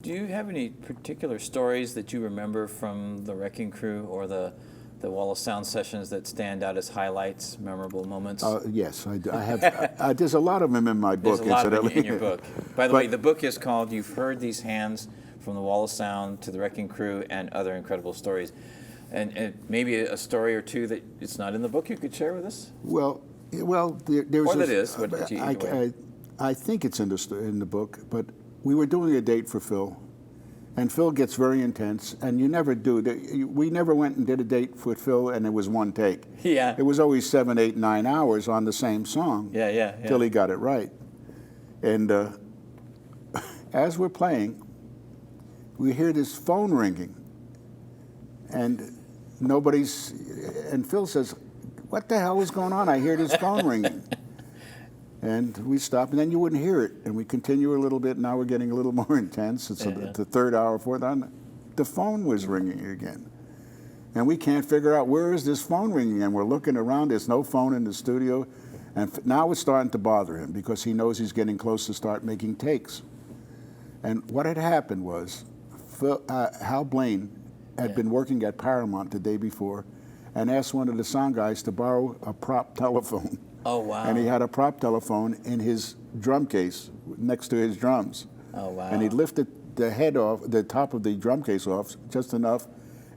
Do you have any particular stories that you remember from the Wrecking Crew or the Wall of Sound sessions that stand out as highlights, memorable moments? Yes, I have. There's a lot of them in my book. There's a lot of incidentally. in your book. By the way, the book is called "You've Heard These Hands: From the Wall of Sound to the Wrecking Crew and Other Incredible Stories." And maybe a story or two that it's not in the book you could share with us? Well, there's. Or that is. What you I think it's in the book, but we were doing a date for Phil, and Phil gets very intense, and you never do. We never went and did a date with Phil, and it was one take. Yeah. It was always 7, 8, 9 hours on the same song. Yeah. Till he got it right. And as we're playing, we hear this phone ringing, and Phil says, "What the hell is going on? I hear this phone ringing." And we stop, and then you wouldn't hear it. And we continue a little bit. Now we're getting a little more intense. It's the third hour, fourth hour. The phone was ringing again. And we can't figure out, where is this phone ringing? And we're looking around. There's no phone in the studio. And now it's starting to bother him because he knows he's getting close to start making takes. And what had happened was Hal Blaine had been working at Paramount the day before and asked one of the sound guys to borrow a prop telephone. Oh, wow. And he had a prop telephone in his drum case next to his drums. Oh, wow. And he'd lifted the head off, the top of the drum case off just enough,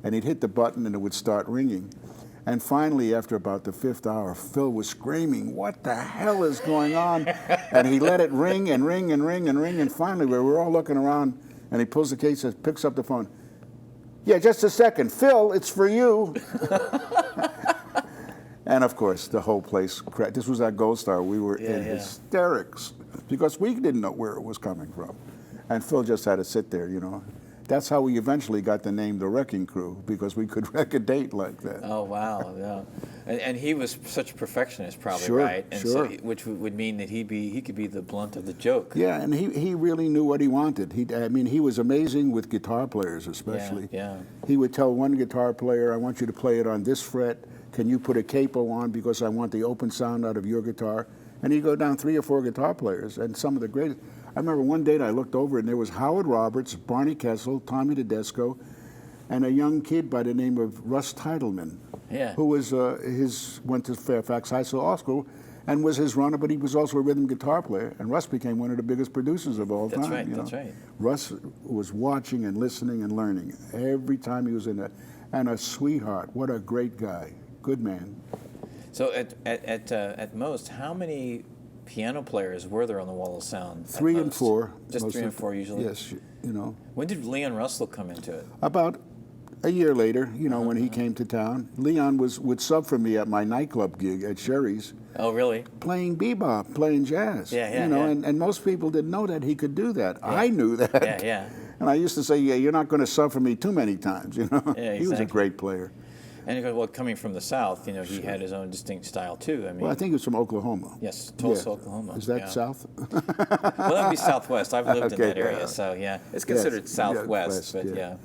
and he'd hit the button and it would start ringing. And finally, after about the 5th hour, Phil was screaming, "What the hell is going on?" And he let it ring and ring and ring and ring, and finally we were all looking around, and he pulls the case and picks up the phone. "Yeah, just a second. Phil, it's for you." And of course, the whole place cracked. This was our Gold Star. We were in hysterics because we didn't know where it was coming from. And Phil just had to sit there, you know. That's how we eventually got the name The Wrecking Crew, because we could wreck a date like that. Oh, wow, yeah. And he was such a perfectionist, probably, Sure, right? And sure. so, which would mean that he could be the blunt of the joke. Yeah, and he really knew what he wanted. He was amazing with guitar players, especially. Yeah. He would tell one guitar player, "I want you to play it on this fret. Can you put a capo on because I want the open sound out of your guitar?" And he'd go down 3 or 4 guitar players, and some of the greatest. I remember one date I looked over, and there was Howard Roberts, Barney Kessel, Tommy Tedesco, and a young kid by the name of Russ Titleman, who was went to Fairfax High School and was his runner, but he was also a rhythm guitar player. And Russ became one of the biggest producers of all time. That's right. Russ was watching and listening and learning every time he was in there, and a sweetheart. What a great guy, good man. So at most, how many piano players were there on the Wall of Sound? 3 and 4. Just 3 and 4 usually? Yes, you know. When did Leon Russell come into it? About a year later, you know, when he came to town. Leon would sub for me at my nightclub gig at Sherry's. Oh, really? Playing bebop, playing jazz. Yeah. You know, and most people didn't know that he could do that. Yeah. I knew that. Yeah. And I used to say, "Yeah, you're not going to sub for me too many times," you know. Yeah, exactly. He was a great player. And he goes, well, coming from the South, you know, he had his own distinct style too. I mean, well, I think he was from Oklahoma. Yes, Tulsa, Oklahoma. Is that South? Well, that would be Southwest. I've lived in that area, yeah. so yeah, it's considered Southwest, but yeah.